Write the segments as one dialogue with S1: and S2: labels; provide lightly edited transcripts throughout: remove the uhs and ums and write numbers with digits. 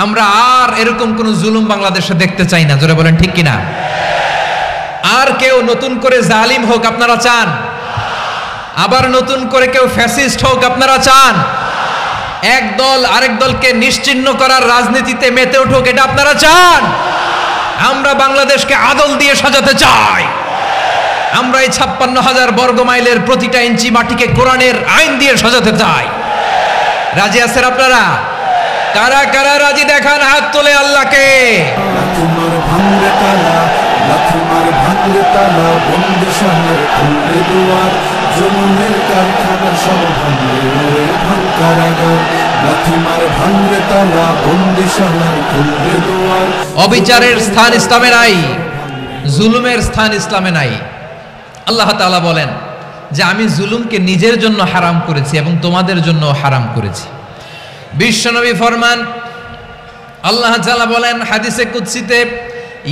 S1: আমরা আর এরকম কোন জুলুম বাংলাদেশে দেখতে চাই না। জোরে বলেন ঠিক কিনা? আর কেউ নতুন করে জালিম হোক আপনারা চান? আবার নতুন করে কেউ ফ্যাসিস্ট হোক আপনারা চান? এক দল আরেক দলকে নিশ্চিহ্ন করার রাজনীতিতে মেতে উঠুক এটা আপনারা চান? আমরা বাংলাদেশকে আদল দিয়ে সাজাতে চাই। আমরা এই 56,000 বর্গ মাইলের প্রতিটা ইঞ্চি মাটিকে কোরআনের আইন দিয়ে সাজাতে চাই। রাজি আছেন আপনারা? কারা কারা রাজি দেখান হাত তুলে আল্লাহকে।
S2: তোমার ভাঙরে তালা, তোমার ভাঙরে তালা, বন্ধু শহর খুলবে দুয়ার, জমিনের কারখানা সব ভাঙরে ভাঙ কারাগার, তোমার ভাঙরে তালা, বন্ধু শহর খুলবে দুয়ার।
S1: অবিচারের স্থান ইসলামে নাই, জুলুমের স্থান ইসলামে নাই। আল্লাহ তাআলা বলেন যে আমি জুলুমকে নিজের জন্য হারাম করেছি এবং তোমাদের জন্য হারাম করেছি। বিশ্বনবী ফরমান, আল্লাহ তাআলা বলেন হাদিসে কুদসিতে,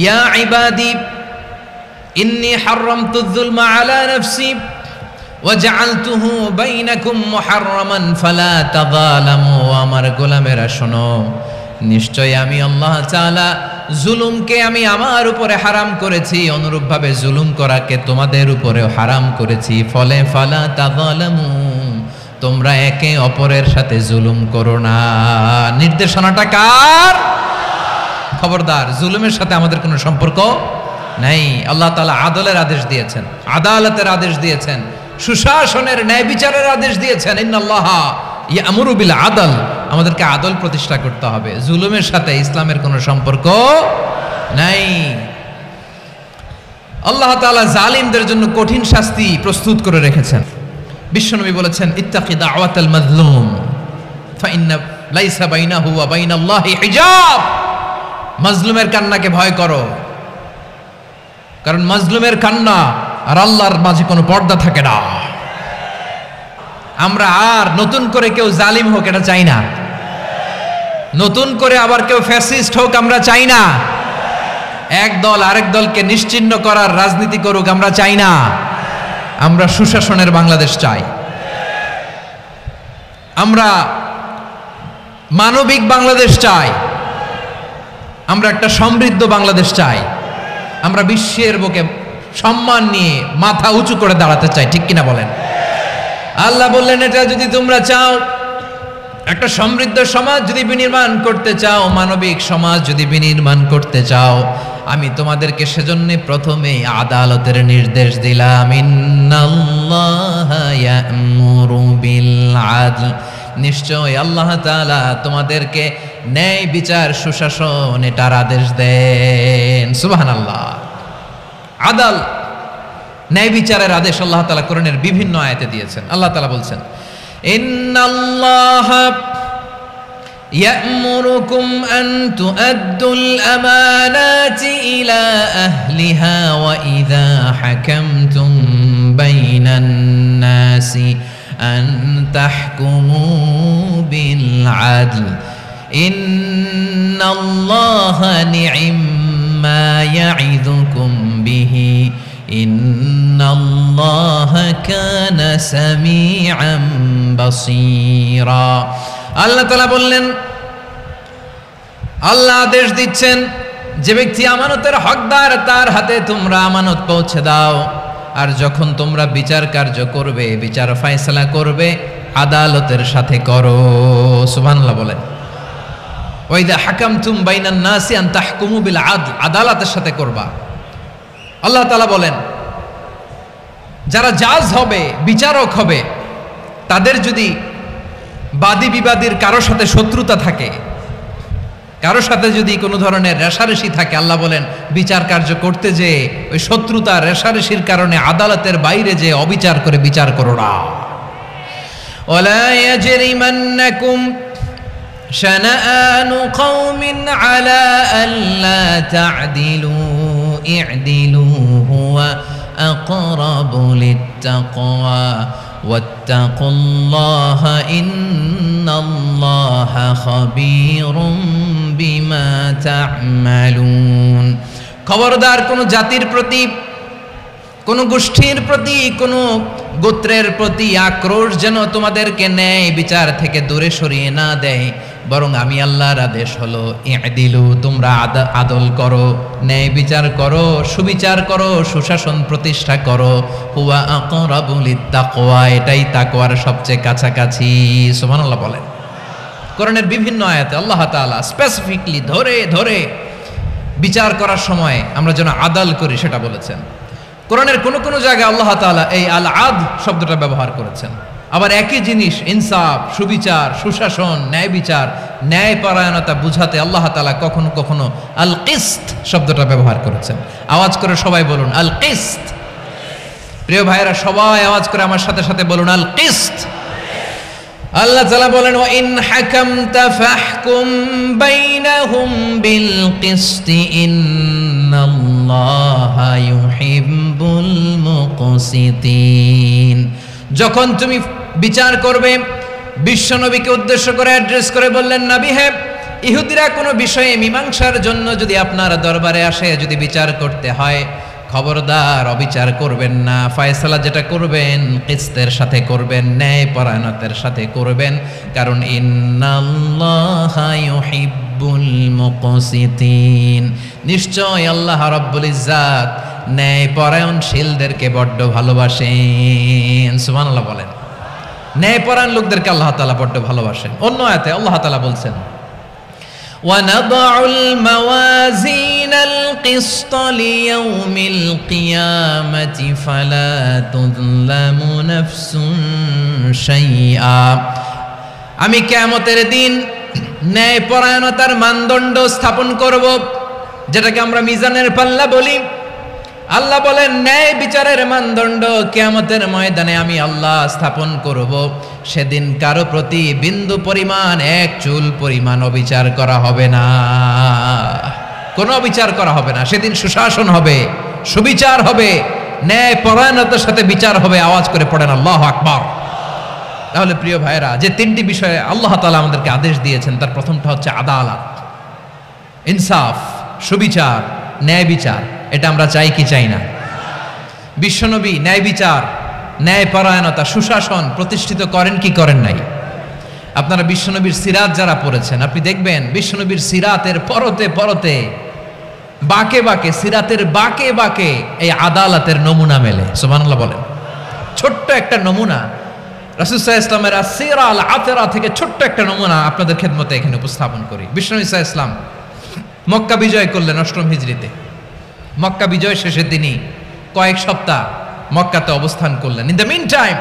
S1: ইয়া ইবাদি ইন্নী হারামতুয যুলমা আলা নাফসি ওয়া জাআলতুহু বাইনাকুম মুহাররামান ফালা তাযালামু। আমার গোলামেরা শোনো, নিশ্চয় আমি আল্লাহ তাআলা জুলুমকে আমি আমার উপরে হারাম করেছি, অনুরূপভাবে জুলুম করাকে তোমাদের উপরেও হারাম করেছি। ফলে ফালা তাযালামু, তোমরা একে অপরের সাথে জুলুম করো না। নির্দেশনাটা কার? খবরদার, জুলুমের সাথে আমাদের কোনো সম্পর্ক নাই। আল্লাহ তাআলা আদলের আদেশ দিয়েছেন, আদালতের আদেশ দিয়েছেন, সুশাসনের ন্যায় বিচারের আদেশ দিয়েছেন। ইন্নাল্লাহা ইয়ামুরু বিল আদল, আমাদেরকে আদল প্রতিষ্ঠা করতে হবে। জুলুমের সাথে ইসলামের কোনো সম্পর্ক নাই। আল্লাহ তাআলা জালিমদের জন্য কঠিন শাস্তি প্রস্তুত করে রেখেছেন। বিশ্বনবী বলেছেন, ইত্তাকি দাওয়াতাল মাজলুম ফাইন্না লাইসা বাইনাহু ওয়া বাইনাল্লাহি হিজাব। মাজলুমের কান্নাকে ভয় করো, কারণ মাজলুমের কান্না আর আল্লাহর মাঝে কোনো পর্দা থাকে না। আমরা আর নতুন করে কেউ জালিম হোক এটা চাই না, নতুন করে আবার কেউ ফ্যাসিস্ট হোক আমরা চাই না, এক দল আরেক দলকে নিশ্চিহ্ন করার রাজনীতি করুক আমরা চাই না। আমরা সুশাসনের বাংলাদেশ চাই, আমরা মানবিক বাংলাদেশ চাই, আমরা একটা সমৃদ্ধ বাংলাদেশ চাই, আমরা বিশ্বের বুকে সম্মান নিয়ে মাথা উঁচু করে দাঁড়াতে চাই। ঠিক কিনা বলেন? আল্লাহ বললেন, এটা যদি তোমরা চাও, একটা সমৃদ্ধ সমাজ যদি বিনির্মাণ করতে চাও, মানবিক সমাজ যদি বিনির্মাণ করতে চাও, আমি তোমাদেরকে সেজন্য প্রথমে আদালতের নির্দেশ দিলাম। ইন্নাল্লাহা ইয়া'মুরু বিল আদল, নিশ্চয় আল্লাহ তাআলা তোমাদেরকে ন্যায় বিচার সুশাসন এটার আদেশ দেন। সুবহানাল্লাহ। আদাল, ন্যায় বিচারের আদেশ আল্লাহ তাআলা কোরআনের বিভিন্ন আয়াতে দিয়েছেন। আল্লাহ তাআলা বলছেন, ইন্নাল্লাহা ইয়া'মুরুকুম আন তুআদ্দুল আমানাতি ইলা আহলিহা ওয়া ইযা হাকামতুম বাইনান নাসি আন তাহকুমু বিল আদল ইন্নাল্লাহা নি'ম্মা ইয়া'iযুকুম বিহি ইন্নাল্লাহা কানা সামিআন বাসীরা। আল্লাহ তাআলা বললেন, আল্লাহ আদেশ দিচ্ছেন, যে ব্যক্তি আমানতের হকদার তার হাতে তোমরা আমানত পৌঁছে দাও, আর যখন তোমরা বিচার কার্য করবে, বিচার ফয়সালা করবে, আদালতের সাথে করো। সুবহানাল্লাহ বলেন। ওয়া ইযা হাকামতুম বাইনান নাসি আন তাহকুমু বিল আদল, আদালতের সাথে করবা। আল্লাহ তাআলা বলেন, যারা জাজ হবে, বিচারক হবে, তাদের যদি বাদী বিবাদীর কারোর সাথে শত্রুতা থাকে, কারোর সাথে যদি কোনো ধরনের রেষারেষি থাকে, আল্লাহ বলেন বিচার কার্য করতে যে ওই শত্রুতা রেষারেষির কারণে আদালতের বাইরে যে অবিচার করে বিচার করো না। ওয়ালা ইয়াজরিমান্নাকুম শানাআনু কওমিন আলা আল্লা তা'দিলু ই'দিলু হুয়া আকরাবু লিত্তাকওয়া ওয়াত্তাকুল্লাহা ইন্নাল্লাহা খাবীরুম বিমা তা'মালুন। খবরদার, কোন জাতির প্রতি, কোন গোষ্ঠীর প্রতি, কোন গোত্রের প্রতি আক্রোশ যেন তোমাদেরকে ন্যায় বিচার থেকে দূরে সরিয়ে না দেয়। বরং আমি আল্লাহর আদেশ হলো ইদিলু, তোমরা আদল করো, ন্যায় বিচার করো, সুবিচার করো, সুশাসন প্রতিষ্ঠা করো। হুয়া আকরাবু লিত্তাকওয়া, এটাই তাকওয়ার সবচেয়ে কাছাকাছি। সুবহানাল্লাহ বলেন। কোরআনের বিভিন্ন আয়াতে আল্লাহ তাআলা স্পেসিফিকলি ধরে ধরে বিচার করার সময় আমরা যেন আদাল করি সেটা বলেছেন। কোরআনের কোন কোন জায়গায় আল্লাহ তাআলা এই আল আদ শব্দটা ব্যবহার করেছেন। আবার একই জিনিস ইনসাফ, সুবিচার, সুশাসন, ন্যায় বিচার, ন্যায়পরায়ণতা বুঝাতে আল্লাহ তাআলা কখনো কখনো আল কিসত শব্দটা ব্যবহার করেছেন। আওয়াজ করে সবাই বলুন আল কিসত। প্রিয় ভাইরা, সবাই আওয়াজ করে আমার সাথে সাথে বলুন আল কিসত। আল্লাহ তাআলা বলেন ওয়া ইন হাকামতা ফাহকুম বাইনাহুম বিল কিসতি ইন্নাল্লাহা ইউহিব্বুল মুকসিতিন। যখন তুমি বিচার করবে, বিশ্বনবীকে উদ্দেশ্য করে অ্যাড্রেস করে বললেন, নবী হে, ইহুদিরা কোনো বিষয়ে মীমাংসার জন্য যদি আপনার দরবারে আসে, যদি বিচার করতে হয়, খবরদার অবিচার করবেন না। ফয়সালা যেটা করবেন কিসতের সাথে করবেন, ন্যায় পরায়ণতার সাথে করবেন, কারণ ইন্নাল্লাহা ইউহিব্বুল মুকসিতিন, নিশ্চয় আল্লাহ রাব্বুল ইজ্জাত ন্যায় পরায়ণশীলদেরকে বড্ড ভালোবাসেন। সুবহানাল্লাহ বলেন। ন্যায় পরায়ণ লোকদেরকে আল্লাহ তাআলা বড্ড ভালোবাসেন। অন্য আয়াতে আল্লাহ তাআলা বলছেন وَنَضَعُ الْمَوَازِينَ الْقِسْطَ لِيَوْمِ الْقِيَامَةِ فَلَا تُظْلَمُ نَفْسٌ شَيْئًا। আমি কিয়ামতের দিন ন্যায়পরায়ণতার মানদণ্ড স্থাপন করব, যেটাকে আমরা মিজানের পাল্লা বলি। আল্লাহ বলেন ন্যায় বিচারের মানদণ্ড কিয়ামতের ময়দানে আমি আল্লাহ স্থাপন করব। সেদিন কারো প্রতি বিন্দু পরিমাণ, এক চুল পরিমাণ অবিচার করা হবে না, কোনো অবিচার করা হবে না। সেদিন সুশাসন হবে, সুবিচার হবে, ন্যায় পরায়ণতার সাথে বিচার হবে। আওয়াজ করে পড়েন আল্লাহু আকবার। তাহলে প্রিয় ভাইরা, যে তিনটি বিষয়ে আল্লাহ তাআলা আমাদেরকে আদেশ দিয়েছেন, তার প্রথমটা হচ্ছে আদালত, ইনসাফ, সুবিচার, ন্যায় বিচার। এটা আমরা চাই কি চাই না? বিশ্বনবী ন্যায় বিচার, ন্যায় পরায়ণতা, সুশাসন প্রতিষ্ঠিত করেন কি করেন নাই? আপনারা বিশ্বনবীর সিরাত যারা পড়েছেন, আপনি দেখবেন বিশ্বনবীর সিরাতের পরতে পরতে, বাঁকে বাঁকে, সিরাতের বাঁকে বাঁকে এই আদালতের নমুনা মেলে। সুবহানাল্লাহ বলেন। ছোট্ট একটা নমুনা রাসূল সাল্লাল্লাহু আলাইহি ওয়াসাল্লামের আসিরা আল আতরা থেকে ছোট্ট একটা নমুনা আপনাদের খেদমতে এখানে উপস্থাপন করি। বিশ্বনবী সাল্লাল্লাহু আলাইহি ওয়াসাল্লাম মক্কা বিজয় করলেন ৮ম হিজরিতে। মক্কা বিজয় শেষে তিনি কয়েক সপ্তাহ মক্কাতে অবস্থান করলেন। ইন দ্য মিন টাইম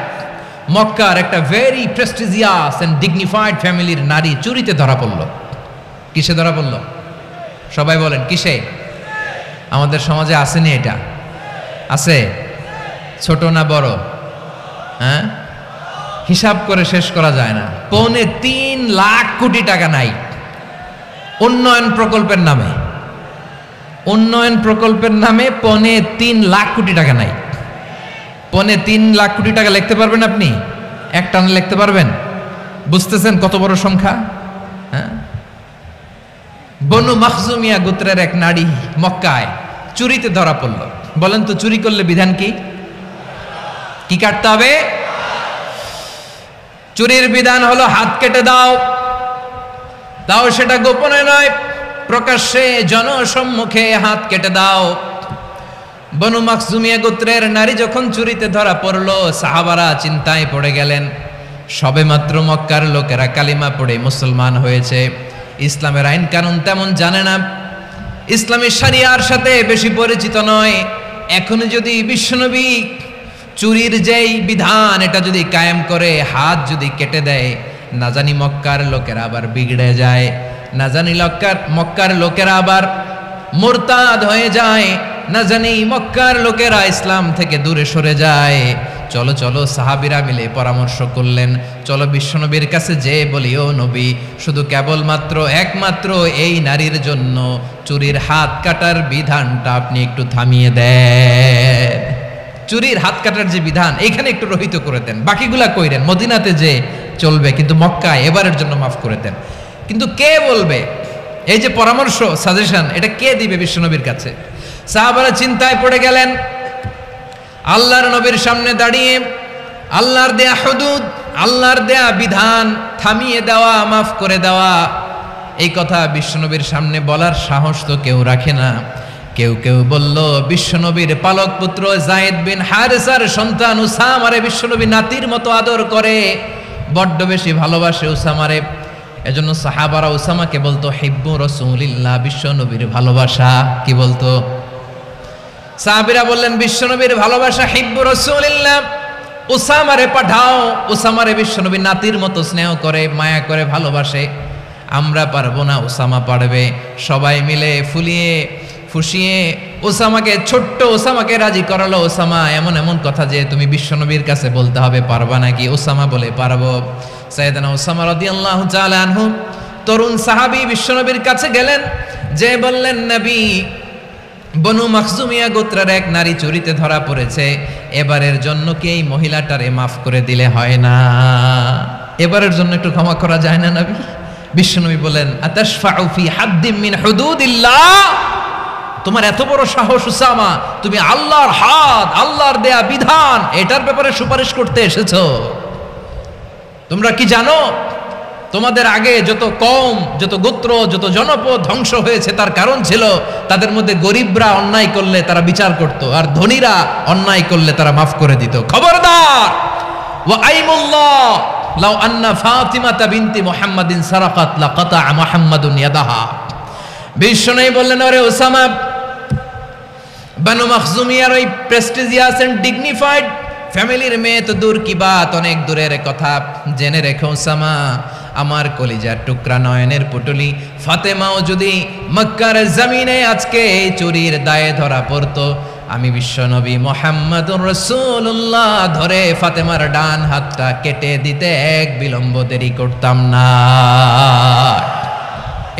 S1: মক্কার একটা ভেরি প্রেস্টিজিয়াস এন্ড ডিগনিফাইড ফ্যামিলির নারী চুরিতে ধরা পড়ল। কিসে ধরা পড়ল? সবাই বলেন কিসে? আমাদের সমাজে আসেনি এটা? আছে? ছোট না বড়? হ্যাঁ, হিসাব করে শেষ করা যায় না। ৩.৫ লাখ কোটি টাকা নাই উন্নয়ন প্রকল্পের নামে। উন্নয়ন প্রকল্পের নামে ৩.৫ লাখ কোটি টাকা নাই। ৩.৫ লাখ কোটি টাকা লিখতে পারবেন আপনি? এক টানে লিখতে পারবেন? বুঝতেছেন কত বড় সংখ্যা? হ্যাঁ, বনু মাখজুমিয়া গোত্রের এক নারী মক্কায় চুরিতে ধরা পড়ল। বলেন তো চুরি করলে বিধান কি? কি কাটতে হবে? চুরির বিধান হলো হাত কেটে দাও। তাও সেটা গোপনে নয়, প্রকাশ্যে জনসম্মুখে হাত কেটে দাও। বনু মাখজুমিয়া গোত্রের নারী যখন চুরিতে ধরা পড়ল, সাহাবারা চিন্তায় পড়ে গেলেন। সবেমাত্র মক্কার লোকেরা কালিমা পড়ে মুসলমান হয়েছে, ইসলামের আইন কানুন তেমন জানে না, ইসলামী শরিয়ার সাথে বেশি পরিচিত নয়। এখন যদি বিশ্বনবী চুরির যেই বিধান এটা যদি কায়েম করে, হাত যদি কেটে দেয়, না জানি মক্কার লোকেরা আবার বিগড়ে যায়, না জানি মক্কার লোকেরা আবার মুরতাদ হয়ে যায়, না জানি মক্কার লোকেরা ইসলাম থেকে দূরে সরে যায়। চলো চলো, সাহাবীরা মিলে পরামর্শ করলেন, চলো বিশ্বনবীর কাছে যে বলি, ও নবী, শুধু কেবলমাত্র একমাত্র এই নারীর জন্য চুরির হাত কাটার বিধানটা আপনি একটু থামিয়ে দেন। চুরির হাত কাটার যে বিধান এইখানে একটু রহিত করে দেন, বাকিগুলা কইরেন মদিনাতে যে চলবে, কিন্তু মক্কায় এবারের জন্য মাফ করে দেন। কিন্তু কে বলবে? এই যে পরামর্শ, সাজেশন, এটা কে দিবে বিশ্বনবীর কাছে? সাহাবারা চিন্তায় পড়ে গেলেন। আল্লাহর নবীর সামনে দাঁড়িয়ে আল্লাহর দেয়া হুদুদ, আল্লাহর দেয়া বিধান থামিয়ে দেওয়া, মাফ করে দেওয়া, এই কথা বিশ্বনবীর সামনে বলার সাহস তো কেউ রাখে না। কেউ কেউ বলল বিশ্বনবীর পালক পুত্র যায়েদ বিন হারেসার সন্তান উসামারে বিশ্বনবী নাতির মতো আদর করে, বড্ড বেশি ভালোবাসে উসামারে। এজন্য সাহাবারা উসামাকে বলতো হিব্বু রাসূলিল্লাহ, বিশ্বনবীর ভালোবাসা। কি বলতো? সাহাবীরা বললেন বিশ্বনবীর ভালোবাসা হিব্বু রাসূলিল্লাহ, উসামারে পাঠাও। উসামারে বিশ্বনবী নাতির মতো স্নেহ করে, মায়া করে, ভালোবাসে। আমরা পারবো না, উসামা পারবে। সবাই মিলে ফুলিয়ে ফুসিয়ে ওসামাকে, ছোট্ট ওসামাকে রাজি করালো। ওসামা এমন এমন কথা যে তুমি বিশ্বনবীর কাছে বলতে হবে, পারবা নাকি? ওসামা বলে পারবো। সাইয়েদনা ওসামা রাদিয়াল্লাহু তাআলা আনহু তরুণ সাহাবী বিশ্বনবীর কাছে গেলেন, যে বললেন নবী, বনু মাখজুমিয়া গোত্রের এক নারী চুরিতে ধরা পড়েছে, এবারের জন্য কি এই মহিলাটারে মাফ করে দিলে হয় না? এবারের জন্য একটু ক্ষমা করা যায় না নবী? বিশ্বনবী বলেন আতাশফাউ ফি হাদ্দিম মিন হুদুদিল্লাহ, তোমার এত বড় সাহস উসামা, তুমি আল্লাহর হাদ, আল্লাহর দেয়া বিধান, এটার ব্যাপারে সুপারিশ করতে এসেছো? তোমরা কি জানো তোমাদের আগে যত কওম, যত গোত্র, যত জনপদ ধ্বংস হয়েছে তার কারণ ছিল তাদের মধ্যে গরিবরা অন্যায় করলে তারা বিচার করত, আর ধনীরা অন্যায় করলে তারা মাফ করে দিত। খবরদার! ওয়া আইমুল্লাহ লাউ আন্না ফাতিমাতা বিনতি মুহাম্মাদিন সারাকাত লাকাতা মুহাম্মাদুন ইয়াদাহা। বিশ্বনবী বললেন, ওরে ওসামা, বানু মাখজুমিয়ার ওই প্রেস্টিজিয়াস এন্ড ডিগনিফাইড ফ্যামিলির মেয়ে তো দূর কি বাত, অনেক দূরের কথা। জেনে রেখো ওসামা, আমার কলিজার টুকরা, নয়নের পুটুলি ফাতেমাও যদি মক্কার জমিনে আজকে এই চুরির দায়ে ধরা পড়তো, আমি বিশ্বনবী মুহাম্মাদুর রাসূলুল্লাহ ধরে ফাতেমার ডান হাতটা কেটে দিতে এক বিলম্ব দেরি করতাম না।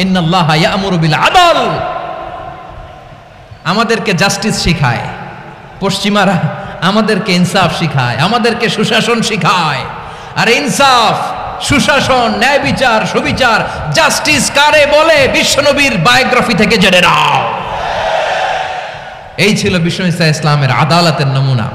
S1: ইন্নাল্লাহা ইয়া'মুরু বিল আদল, আমাদেরকে জাস্টিস শিখায়। পশ্চিমারা আমাদেরকে ইনসাফ শিখায়, আমাদেরকে সুশাসন শিখায়। আর ইনসাফ, সুশাসন, ন্যায় বিচার, সুবিচার, জাস্টিস কারে বলে বিশ্বনবীর বায়োগ্রাফি থেকে জেনে নাও। এই ছিল বিশ্বনবী ইসলামের আদালতের নমুনা।